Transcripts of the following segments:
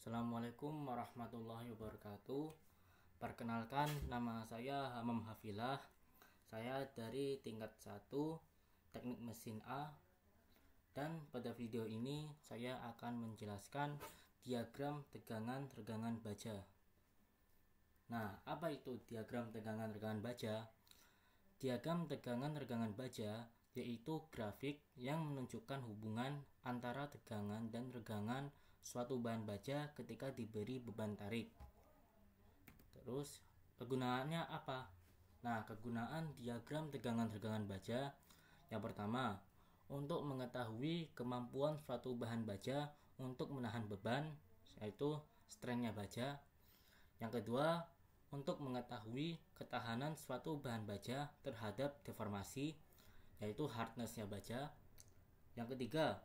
Assalamualaikum warahmatullahi wabarakatuh. Perkenalkan, nama saya Hamam Hafilah. Saya dari tingkat 1 Teknik Mesin A. Dan pada video ini saya akan menjelaskan diagram tegangan regangan baja. Nah, apa itu diagram tegangan regangan baja? Diagram tegangan regangan baja yaitu grafik yang menunjukkan hubungan antara tegangan dan regangan suatu bahan baja ketika diberi beban tarik. Terus kegunaannya apa? Nah, kegunaan diagram tegangan regangan baja yang pertama, untuk mengetahui kemampuan suatu bahan baja untuk menahan beban, yaitu strength-nya baja. Yang kedua, untuk mengetahui ketahanan suatu bahan baja terhadap deformasi, yaitu hardness-nya baja. Yang ketiga,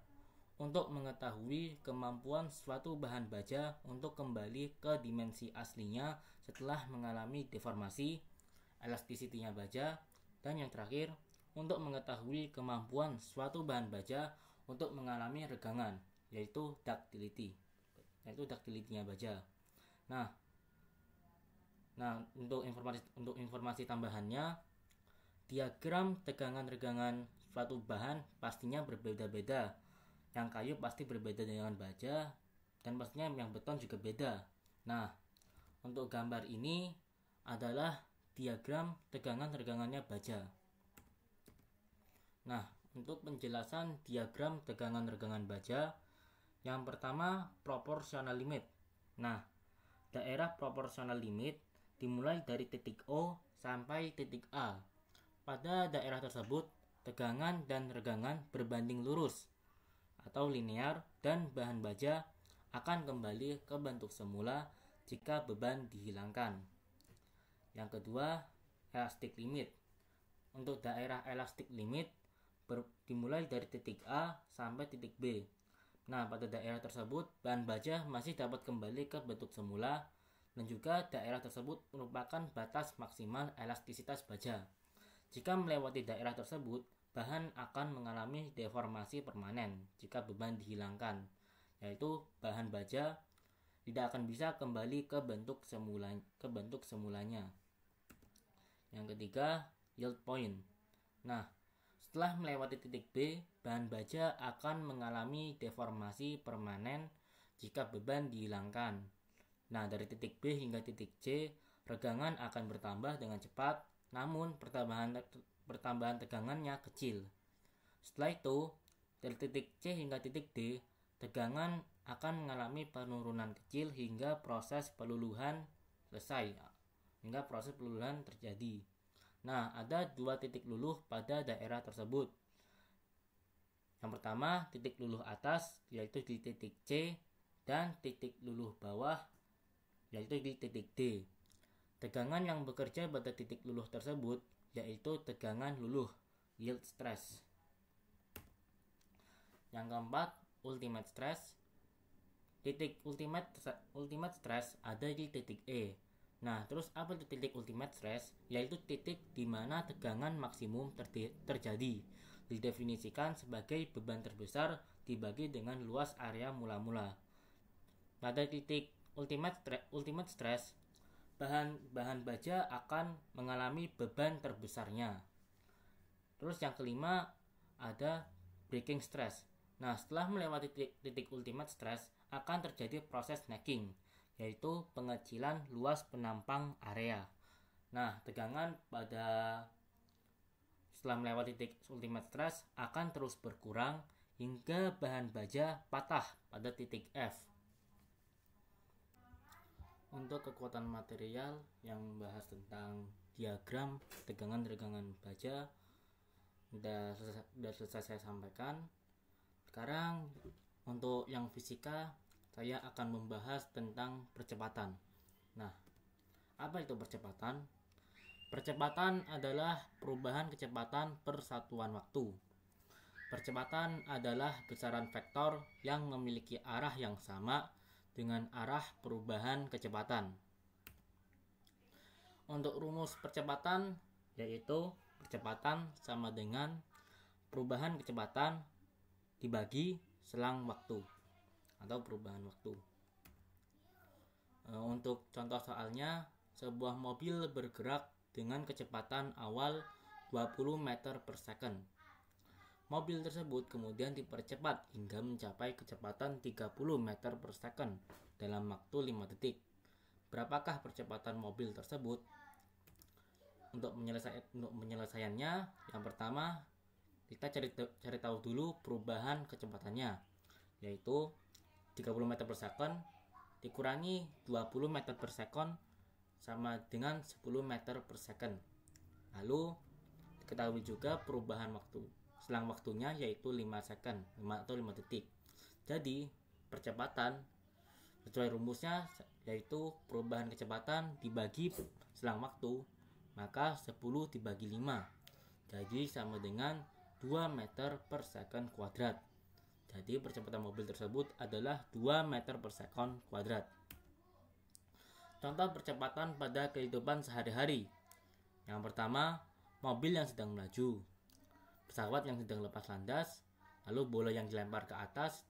untuk mengetahui kemampuan suatu bahan baja untuk kembali ke dimensi aslinya setelah mengalami deformasi, elasticity-nya baja. Dan yang terakhir, untuk mengetahui kemampuan suatu bahan baja untuk mengalami regangan, yaitu ductility-nya baja. Nah, untuk informasi tambahannya, diagram tegangan regangan suatu bahan pastinya berbeda-beda. Yang kayu pasti berbeda dengan baja, dan pastinya yang beton juga beda. Nah, untuk gambar ini adalah diagram tegangan regangannya baja. Nah, untuk penjelasan diagram tegangan regangan baja, yang pertama proportional limit. Nah, daerah proportional limit dimulai dari titik O sampai titik A. Pada daerah tersebut, tegangan dan regangan berbanding lurus atau linear, dan bahan baja akan kembali ke bentuk semula jika beban dihilangkan. Yang kedua, elastic limit. Untuk daerah elastic limit dimulai dari titik A sampai titik B. Nah, pada daerah tersebut bahan baja masih dapat kembali ke bentuk semula, dan juga daerah tersebut merupakan batas maksimal elastisitas baja. Jika melewati daerah tersebut, bahan akan mengalami deformasi permanen jika beban dihilangkan, yaitu bahan baja tidak akan bisa kembali ke bentuk semulanya. Yang ketiga, yield point. Nah, setelah melewati titik B, bahan baja akan mengalami deformasi permanen jika beban dihilangkan. Nah, dari titik B hingga titik C, regangan akan bertambah dengan cepat, namun pertambahan tegangannya kecil. Setelah itu, dari titik C hingga titik D, tegangan akan mengalami penurunan kecil hingga proses peluluhan terjadi. Nah, ada 2 titik luluh pada daerah tersebut. Yang pertama, titik luluh atas, yaitu di titik C, dan titik luluh bawah, yaitu di titik D. Tegangan yang bekerja pada titik luluh tersebut yaitu tegangan luluh, yield stress. Yang keempat, ultimate stress. Titik ultimate stress ada di titik E. Nah, terus apa itu titik ultimate stress? Yaitu titik di mana tegangan maksimum terjadi. Didefinisikan sebagai beban terbesar dibagi dengan luas area mula-mula. Pada titik ultimate stress, bahan baja akan mengalami beban terbesarnya. Terus yang kelima ada breaking stress. Nah, setelah melewati titik ultimate stress akan terjadi proses necking, yaitu pengecilan luas penampang area. Nah, tegangan setelah melewati titik ultimate stress akan terus berkurang hingga bahan baja patah pada titik F. Untuk kekuatan material yang membahas tentang diagram tegangan regangan baja sudah selesai saya sampaikan. Sekarang untuk yang fisika, saya akan membahas tentang percepatan. Nah, apa itu percepatan? Percepatan adalah perubahan kecepatan per satuan waktu. Percepatan adalah besaran vektor yang memiliki arah yang sama dengan arah perubahan kecepatan. Untuk rumus percepatan yaitu percepatan sama dengan perubahan kecepatan dibagi selang waktu atau perubahan waktu. Untuk contoh soalnya, sebuah mobil bergerak dengan kecepatan awal 20 meter per second. Mobil tersebut kemudian dipercepat hingga mencapai kecepatan 30 meter per second dalam waktu 5 detik. Berapakah percepatan mobil tersebut? Untuk penyelesaiannya, yang pertama kita cari tahu dulu perubahan kecepatannya, yaitu 30 meter per second dikurangi 20 meter per second sama dengan 10 meter per second. Lalu diketahui juga perubahan selang waktunya, yaitu 5 second atau 5 detik. Jadi percepatan sesuai rumusnya yaitu perubahan kecepatan dibagi selang waktu, maka 10 dibagi 5, jadi sama dengan 2 meter per second kuadrat. Jadi percepatan mobil tersebut adalah 2 meter per second kuadrat. Contoh percepatan pada kehidupan sehari-hari. Yang pertama, mobil yang sedang melaju, pesawat yang sedang lepas landas, lalu bola yang dilempar ke atas,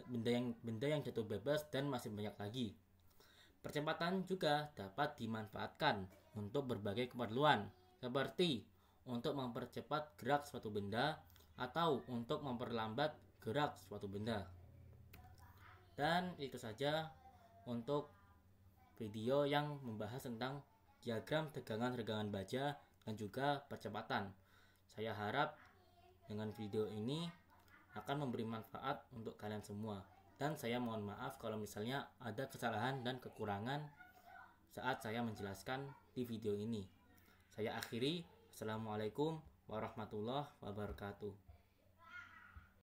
benda yang jatuh bebas, dan masih banyak lagi. Percepatan juga dapat dimanfaatkan untuk berbagai keperluan, seperti untuk mempercepat gerak suatu benda atau untuk memperlambat gerak suatu benda. Dan itu saja untuk video yang membahas tentang diagram tegangan-regangan baja dan juga percepatan. Saya harap dengan video ini akan memberi manfaat untuk kalian semua. Dan saya mohon maaf kalau misalnya ada kesalahan dan kekurangan saat saya menjelaskan di video ini. Saya akhiri. Assalamualaikum warahmatullahi wabarakatuh.